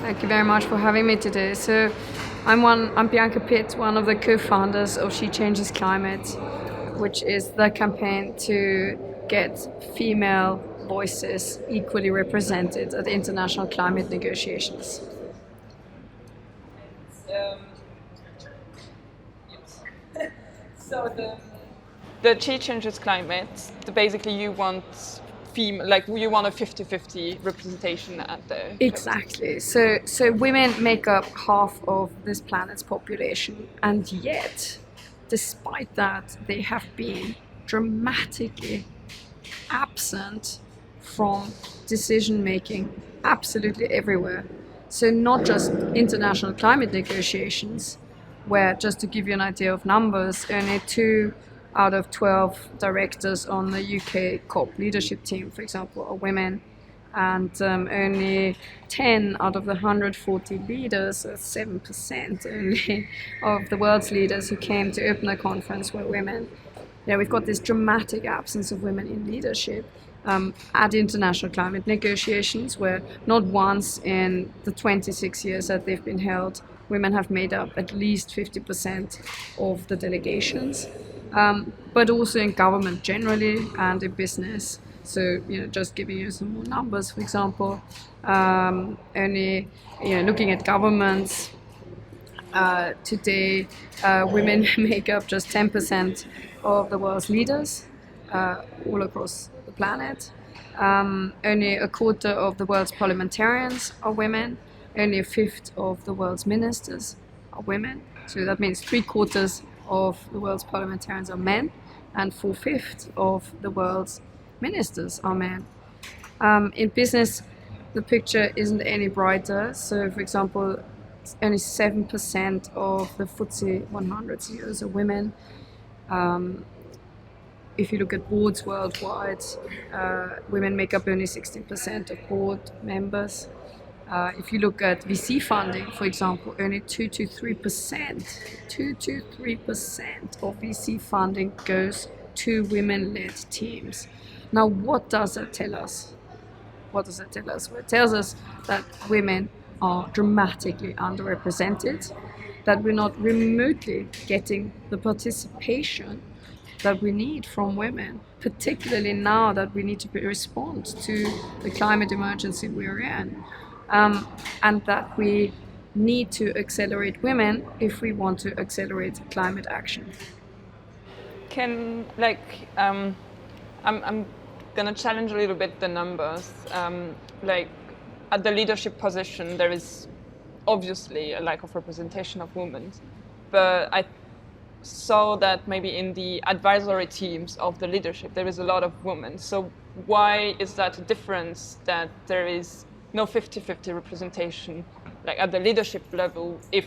Thank you very much for having me today. So I'm Bianca Pitt, one of the co-founders of She Changes Climate, which is the campaign to get female voices equally represented at international climate negotiations. So the She Changes Climate, basically you want you want a 50-50 representation at the... Exactly. So women make up half of this planet's population, and yet, despite that, they have been dramatically absent from decision making absolutely everywhere. So not just international climate negotiations, where, just to give you an idea of numbers, only 2 out of 12 directors on the UK COP leadership team, for example, are women, and only 10 out of the 140 leaders, 7% only, of the world's leaders who came to open the conference were women. We've got this dramatic absence of women in leadership at international climate negotiations, where not once in the 26 years that they've been held, women have made up at least 50% of the delegations, but also in government generally and in business. So, just giving you some more numbers, for example, only, looking at governments, today, women make up just 10% of the world's leaders all across the planet. Only a quarter of the world's parliamentarians are women. Only a fifth of the world's ministers are women. So that means 3/4 of the world's parliamentarians are men, and 4/5 of the world's ministers are men. In business, the picture isn't any brighter. So, for example, only 7% of the FTSE 100 CEOs are women. If you look at boards worldwide, women make up only 16% of board members. If you look at VC funding, for example, only 2 to 3% of VC funding goes to women-led teams. Now, what does that tell us? Well, it tells us that women are dramatically underrepresented, that we're not remotely getting the participation that we need from women, particularly now that we need to respond to the climate emergency we're in, and that we need to accelerate women if we want to accelerate climate action. I'm gonna challenge a little bit the numbers. At the leadership position, there is obviously a lack of representation of women, but I saw that maybe in the advisory teams of the leadership, there is a lot of women. So why is that a difference that there is no 50-50 representation at the leadership level if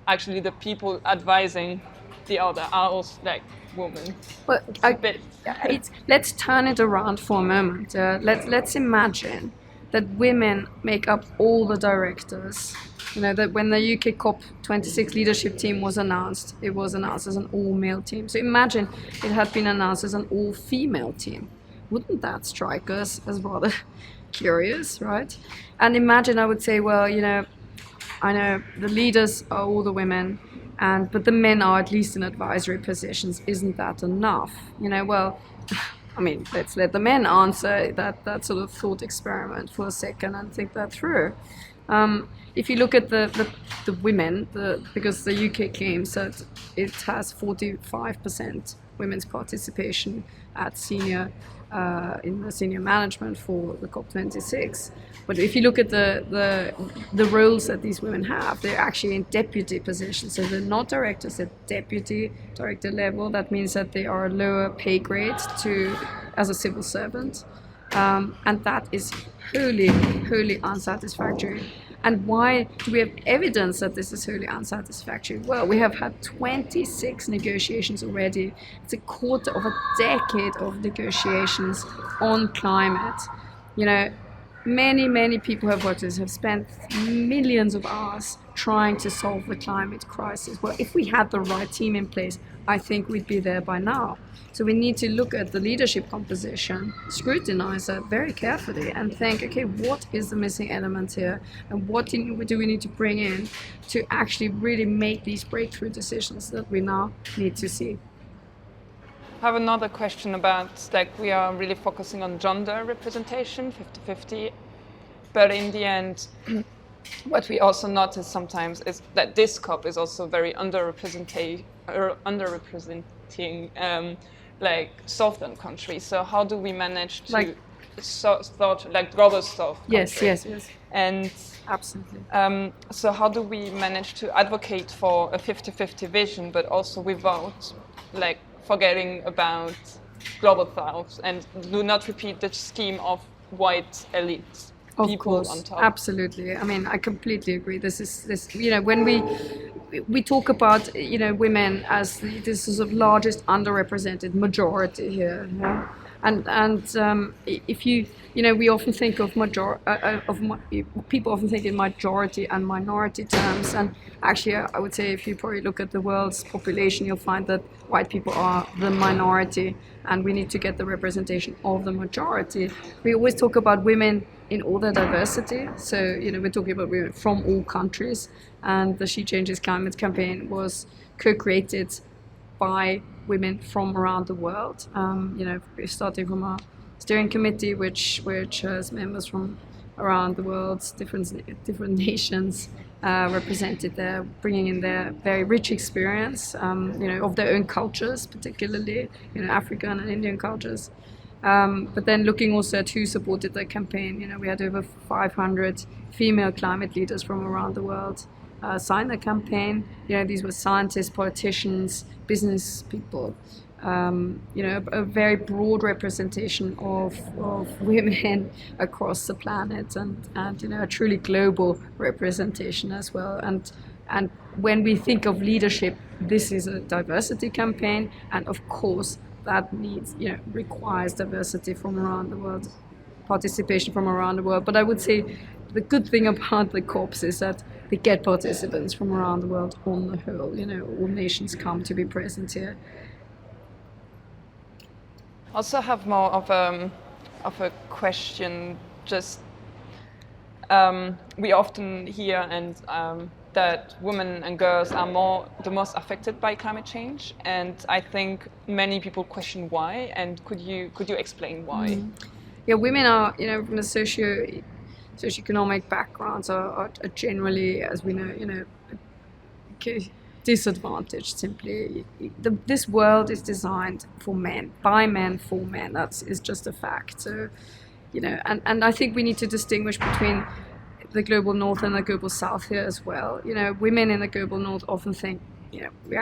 actually the people advising the other are also women? Well, let's turn it around for a moment. Let's imagine that women make up all the directors. That when the UK COP26 leadership team was announced, it was announced as an all-male team. So imagine it had been announced as an all-female team. Wouldn't that strike us as rather curious, right? And imagine I would say, well, I know the leaders are all the women, but the men are at least in advisory positions. Isn't that enough? Let's let the men answer that sort of thought experiment for a second and think that through. If you look at the women, because the UK claims that it has 45% women's participation at in the senior management for the COP26. But if you look at the roles that these women have, they're actually in deputy positions. So they're not directors, they're deputy director level. That means that they are a lower pay grade as a civil servant. And that is wholly unsatisfactory. And why do we have evidence that this is wholly unsatisfactory? Well, we have had 26 negotiations already. It's a quarter of a decade of negotiations on climate. many people have spent millions of hours trying to solve the climate crisis. Well, if we had the right team in place, I think we'd be there by now. So we need to look at the leadership composition, scrutinize that very carefully, and think, okay, what is the missing element here, and what do we need to bring in to actually really make these breakthrough decisions that we now need to see. I have another question about, like, we are really focusing on gender representation, 50-50, but in the end, what we also notice sometimes is that this COP is also very underrepresenting like southern countries. So how do we manage to sort like global south countries? Yes. And absolutely. So how do we manage to advocate for a 50-50 vision, but also without like forgetting about global south and do not repeat the scheme of white elites? Of people course, on top. Absolutely. I mean, I completely agree. This when we talk about women as this sort of largest underrepresented majority here, and if we often think of people often think in majority and minority terms, and actually I would say if you probably look at the world's population, you'll find that white people are the minority, and we need to get the representation of the majority. We always talk about women in all their diversity. So, we're talking about women from all countries. And the She Changes Climate campaign was co-created by women from around the world. We're starting from our steering committee, which has members from around the world, different nations represented there, bringing in their very rich experience, of their own cultures, particularly, African and Indian cultures. But then looking also at who supported the campaign, we had over 500 female climate leaders from around the world sign the campaign. These were scientists, politicians, business people. A very broad representation of women across the planet, and a truly global representation as well. And when we think of leadership, this is a diversity campaign, and of course that requires diversity from around the world, participation from around the world. But I would say the good thing about the COPs is that they get participants from around the world on the whole. All nations come to be present here. Also have more of a question. Just we often hear that women and girls are the most affected by climate change, and I think many people question why. And could you explain why? Yeah, women are from the socioeconomic backgrounds are generally, as we know, disadvantaged. Simply, this world is designed for men, by men, for men. That is just a fact. So, and I think we need to distinguish between the global north and the global south here as well. Women in the global north often think, we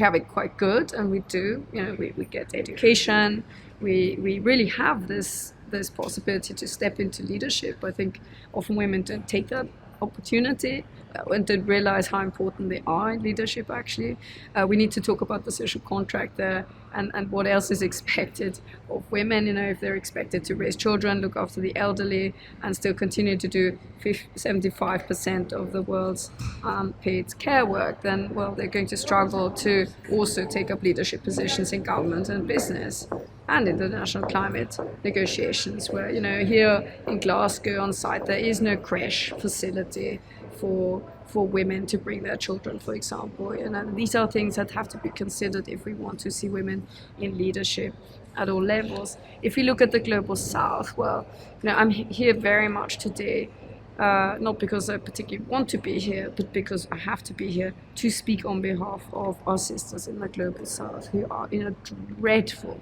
have it quite good, and we do. We get education. We really have this possibility to step into leadership. I think often women don't take that opportunity and don't realize how important they are in leadership, actually. We need to talk about the social contract there and what else is expected of women. If they're expected to raise children, look after the elderly, and still continue to do 75% of the world's paid care work, then, well, they're going to struggle to also take up leadership positions in government and business and international climate negotiations, where, here in Glasgow on site, there is no creche facility for women to bring their children, for example. These are things that have to be considered if we want to see women in leadership at all levels. If you look at the global south, well, I'm here very much today, not because I particularly want to be here, but because I have to be here to speak on behalf of our sisters in the global south, who are in a dreadful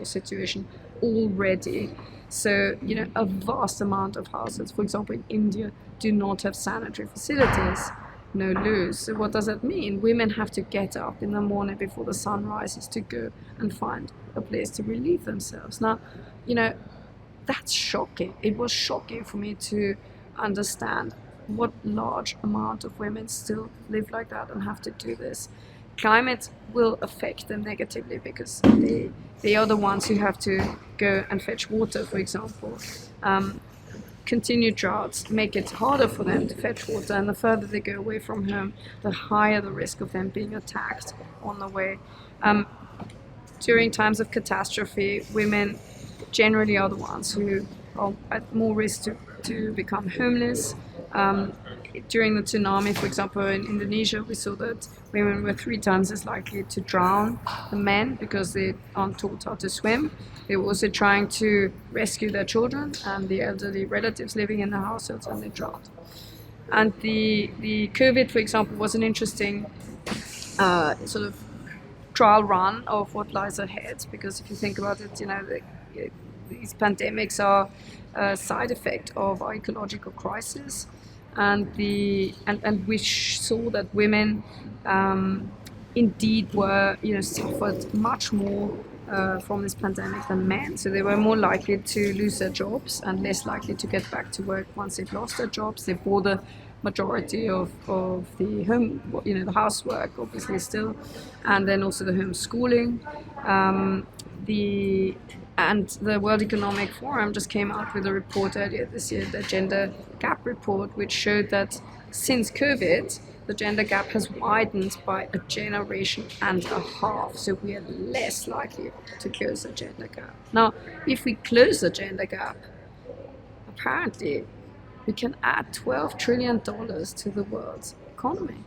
situation already. So, a vast amount of houses, for example, in India, do not have sanitary facilities, no loos. So what does that mean? Women have to get up in the morning before the sun rises to go and find a place to relieve themselves. Now, that's shocking. It was shocking for me to understand what large amount of women still live like that and have to do this. Climate will affect them negatively because they are the ones who have to go and fetch water, for example. continued droughts make it harder for them to fetch water, and the further they go away from home, the higher the risk of them being attacked on the way. During times of catastrophe, women generally are the ones who are at more risk to become homeless. During the tsunami, for example, in Indonesia, we saw that women were 3 times as likely to drown than men because they aren't taught how to swim. They were also trying to rescue their children and the elderly relatives living in the households, and they drowned. And the COVID, for example, was an interesting sort of trial run of what lies ahead, because if you think about it, these pandemics are a side effect of our ecological crisis, and we saw that women indeed were suffered much more from this pandemic than men. So they were more likely to lose their jobs and less likely to get back to work once they've lost their jobs. They bore the majority of the home, the housework, obviously still, and then also the homeschooling. The World Economic Forum just came out with a report earlier this year, the Gender Gap Report, which showed that since COVID, the gender gap has widened by a generation and a half. So we are less likely to close the gender gap. Now, if we close the gender gap, apparently we can add $12 trillion to the world's economy.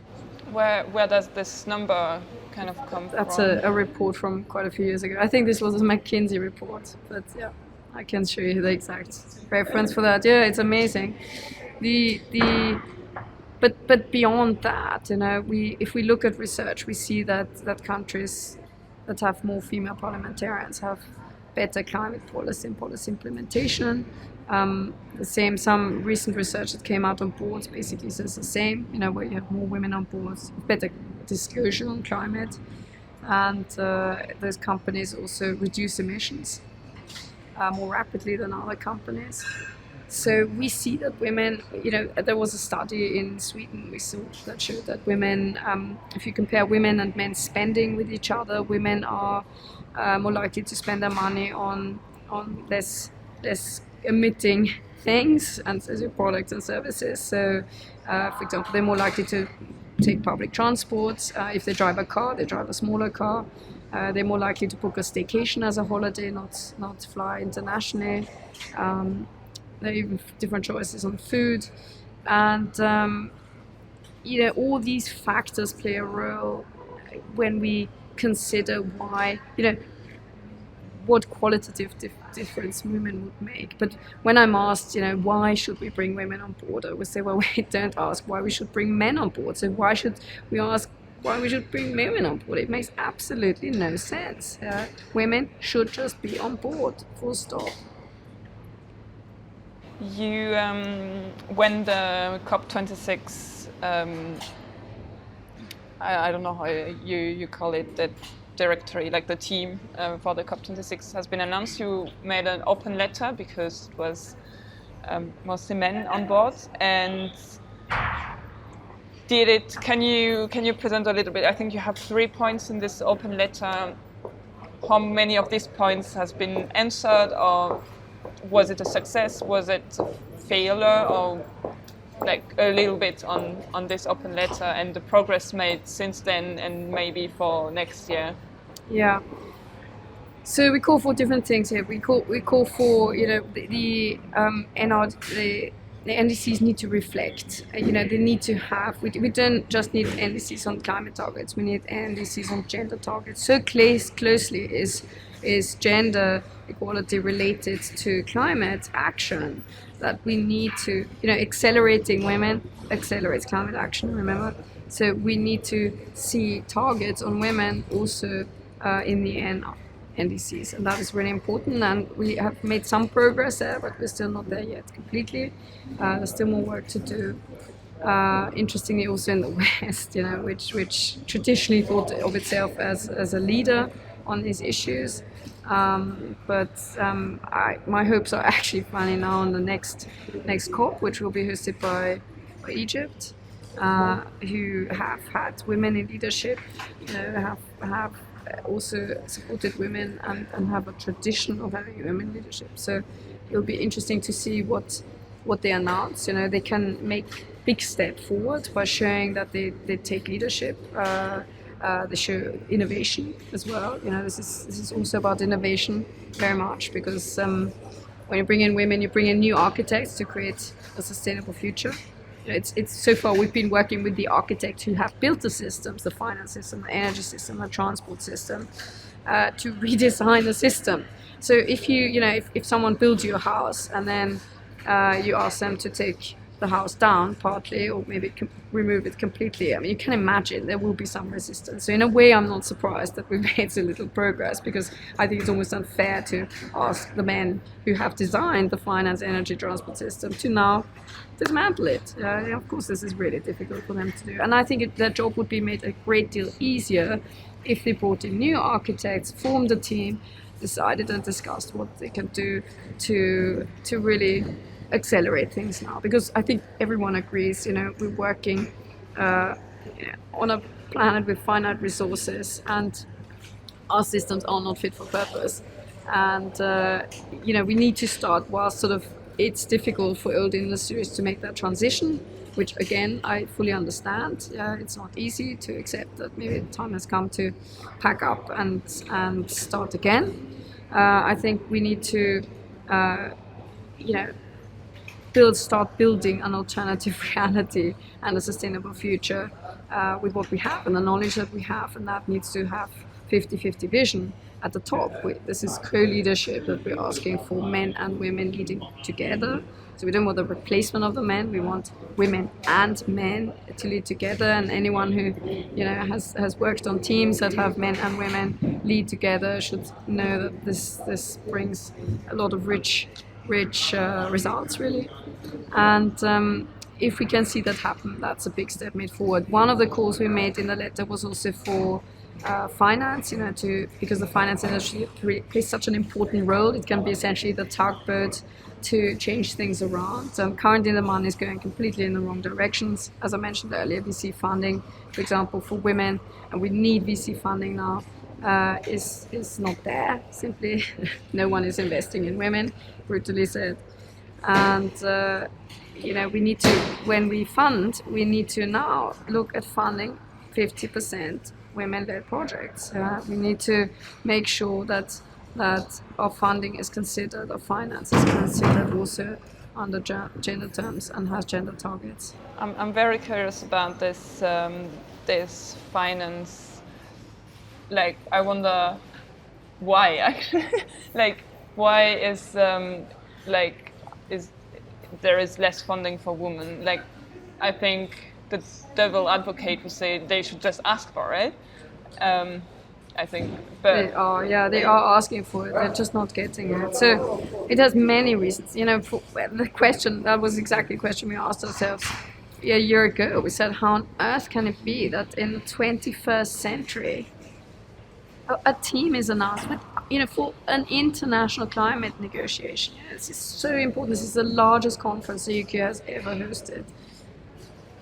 Where does this number kind of come from? That's a report from quite a few years ago. I think this was a McKinsey report, but yeah, I can show you the exact reference for that. Yeah, it's amazing. But beyond that, if we look at research, we see that countries that have more female parliamentarians have better climate policy and policy implementation. Some recent research that came out on boards basically says the same, where you have more women on boards, better disclosure on climate, and those companies also reduce emissions more rapidly than other companies. So we see that women, there was a study in Sweden we saw that showed that women, if you compare women and men spending with each other, women are more likely to spend their money on less emitting things and products and services. So, for example, they're more likely to take public transport. If they drive a car, they drive a smaller car. They're more likely to book a staycation as a holiday, not fly internationally. There are even different choices on food, and all these factors play a role when we consider why what qualitative difference women would make. But when I'm asked, why should we bring women on board, I would say, well, we don't ask why we should bring men on board. So why should we ask why we should bring women on board? It makes absolutely no sense. Women should just be on board, full stop. You, when the COP26, I don't know how you call it, that directory, like the team for the COP26 has been announced, you made an open letter because it was mostly men on board. And can you present a little bit? I think you have 3 points in this open letter. How many of these points has been answered, or was it a success? Was it a failure? Or like a little bit on this open letter and the progress made since then, and maybe for next year? Yeah. So we call for different things here. We call for the NDCs need to reflect. They need to have. We don't just need NDCs on climate targets. We need NDCs on gender targets. So closely is gender equality related to climate action that we need to, accelerating women accelerates climate action, remember? So we need to see targets on women also in the NDCs, and that is really important, and we have made some progress there, but we're still not there yet completely. There's still more work to do. Interestingly, also in the West, which traditionally thought of itself as a leader on these issues. My hopes are actually finally now on the next COP, which will be hosted by Egypt, who have had women in leadership, have also supported women and have a tradition of having women in leadership. So it will be interesting to see what what they announce. They can make big step forward by showing that they take leadership. They show innovation as well. This is also about innovation very much, because when you bring in women, you bring in new architects to create a sustainable future. It's so far we've been working with the architects who have built the systems, the finance system, the energy system, the transport system, to redesign the system. So if if someone builds you a house and then you ask them to take the house down partly, or maybe remove it completely, I mean, you can imagine there will be some resistance. So in a way, I'm not surprised that we've made so little progress, because I think it's almost unfair to ask the men who have designed the finance, energy, transport system to now dismantle it. Of course, this is really difficult for them to do. And I think their job would be made a great deal easier if they brought in new architects, formed a team, decided and discussed what they can do to really accelerate things now. Because I think everyone agrees, we're working on a planet with finite resources, and our systems are not fit for purpose. And we need to start, while sort of it's difficult for old industries to make that transition, which again I fully understand. It's not easy to accept that maybe the time has come to pack up and start again. I think we need to start building an alternative reality and a sustainable future with what we have and the knowledge that we have, and that needs to have 50-50 vision at the top. This is co-leadership that we're asking for, men and women leading together. So we don't want a replacement of the men. We want women and men to lead together, and anyone who has worked on teams that have men and women lead together should know that this brings a lot of rich results, really. And if we can see that happen, that's a big step made forward. One of the calls we made in the letter was also for finance, because the finance industry plays such an important role. It can be essentially the tugboat to change things around. Currently the money is going completely in the wrong directions. As I mentioned earlier, VC funding, for example, for women, and we need VC funding now, is not there. Simply, no one is investing in women, brutally said. And we need to, when we fund, we need to now look at funding 50% women-led projects. We need to make sure that our funding is considered, our finance is considered also under gender terms and has gender targets. I'm very curious about this finance. Like, I wonder why actually. Like, why is there is less funding for women? Like, I think the devil advocate would say they should just ask for it. I think, but they are asking for it. They're just not getting it. So it has many reasons. The question, that was exactly the question we asked ourselves a year ago. We said, how on earth can it be that in the 21st century a team is announced with, for an international climate negotiation? This is so important. This is the largest conference the UK has ever hosted.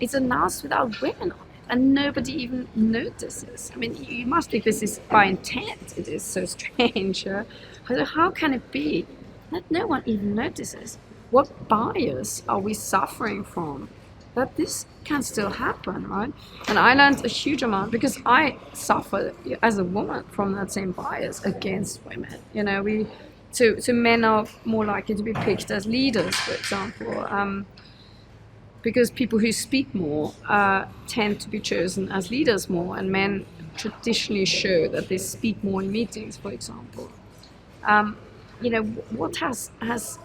It's announced without women on it, and nobody even notices. I mean, you must think this is by intent. It is so strange. How can it be that no one even notices? What bias are we suffering from that this can still happen, right? And I learned a huge amount, because I suffer as a woman from that same bias against women. So men are more likely to be picked as leaders, for example, because people who speak more tend to be chosen as leaders more, and men traditionally show that they speak more in meetings, for example. What has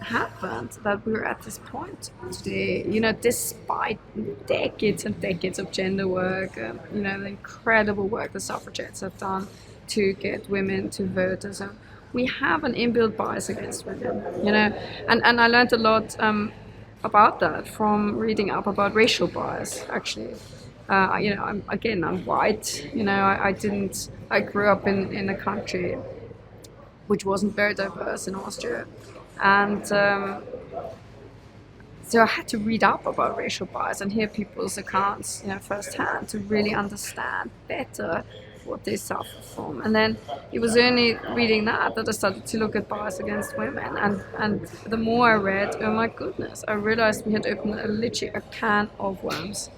happened that we're at this point today, despite decades and decades of gender work, the incredible work the suffragettes have done to get women to vote and so on, we have an inbuilt bias against women, and I learned a lot about that from reading up about racial bias, actually. I'm white, I grew up in a country which wasn't very diverse in Austria. And so I had to read up about racial bias and hear people's accounts, firsthand, to really understand better what they suffer from. And then it was only reading that I started to look at bias against women. And the more I read, oh my goodness, I realized we had opened literally a can of worms.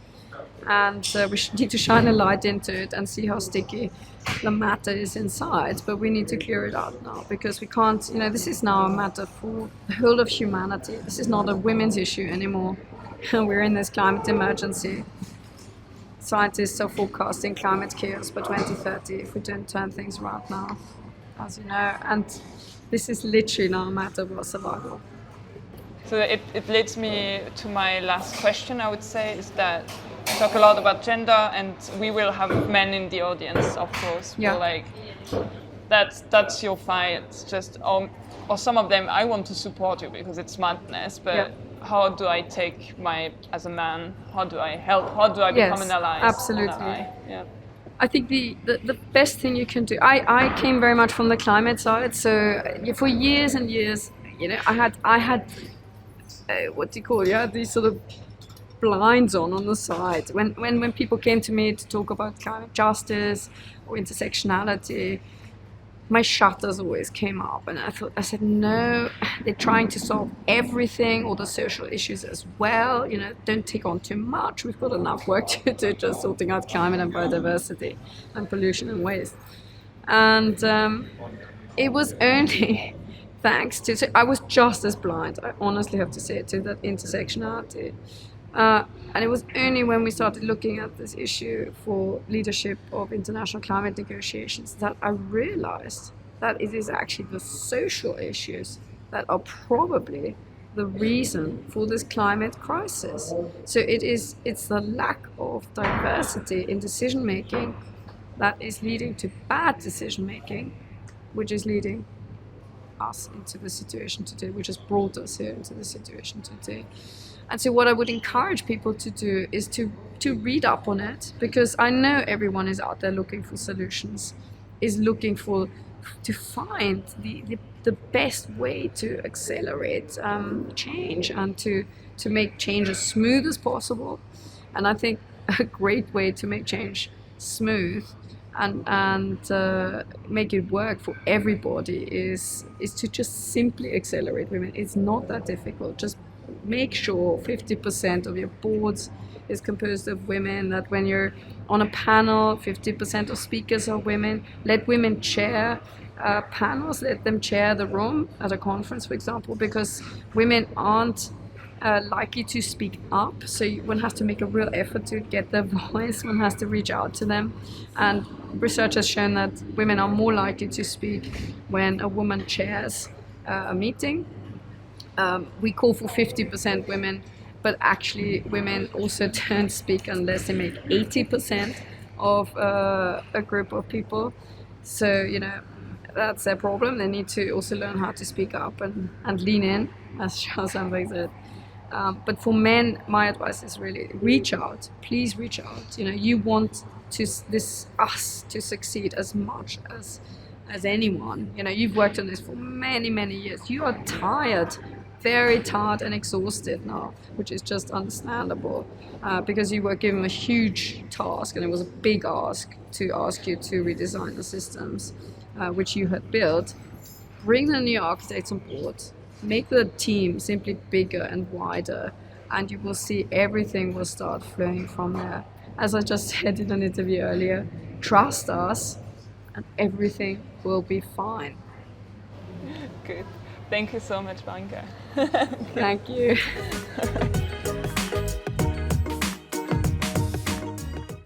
And we need to shine a light into it and see how sticky the matter is inside. But we need to clear it out now, because we can't, this is now a matter for the whole of humanity. This is not a women's issue anymore. We're in this climate emergency. Scientists are forecasting climate chaos by 2030 if we don't turn things around now, as you know. And this is literally now a matter of our survival. So it leads me to my last question, I would say, is that we talk a lot about gender, and we will have men in the audience, of course. Yeah. Like, that's your fight. Just or some of them, I want to support you because it's madness, but yeah. How do I take as a man? How do I help? How do I become an ally? Absolutely. Yeah. I think the best thing you can do. I came very much from the climate side, so for years and years, I had what do you call it? Yeah, these sort of blinds on the side. When people came to me to talk about climate justice or intersectionality, my shutters always came up, and I said, no, they're trying to solve everything, all the social issues as well. Don't take on too much. We've got enough work to do just sorting out climate and biodiversity and pollution and waste. And it was only thanks to, so I was just as blind, I honestly have to say, to that intersectionality. And it was only when we started looking at this issue for leadership of international climate negotiations that I realized that it is actually the social issues that are probably the reason for this climate crisis. So it's the lack of diversity in decision making that is leading to bad decision making, which is leading us into the situation today, which has brought us here into the situation today. And so what I would encourage people to do is to read up on it, because I know everyone is out there looking for solutions, is looking to find the best way to accelerate change and to make change as smooth as possible. And I think a great way to make change smooth and make it work for everybody is to just simply accelerate women. It's not that difficult. Just make sure 50% of your boards is composed of women, that when you're on a panel, 50% of speakers are women. Let women chair panels, let them chair the room at a conference, for example, because women aren't likely to speak up, so one has to make a real effort to get their voice, one has to reach out to them. And research has shown that women are more likely to speak when a woman chairs a meeting. We call for 50% women, but actually women also don't speak unless they make 80% of a group of people. So, that's their problem. They need to also learn how to speak up and lean in, as Charles Sandberg said. But for men, my advice is really reach out. Please reach out. You want us to succeed as much as anyone. You've worked on this for many, many years. You are tired, very tired and exhausted now, which is just understandable, because you were given a huge task, and it was a big ask to ask you to redesign the systems which you had built. Bring the new architects on board, make the team simply bigger and wider, and you will see everything will start flowing from there. As I just said in an interview earlier, trust us and everything will be fine. Good. Thank you so much, Bianca. Thank you.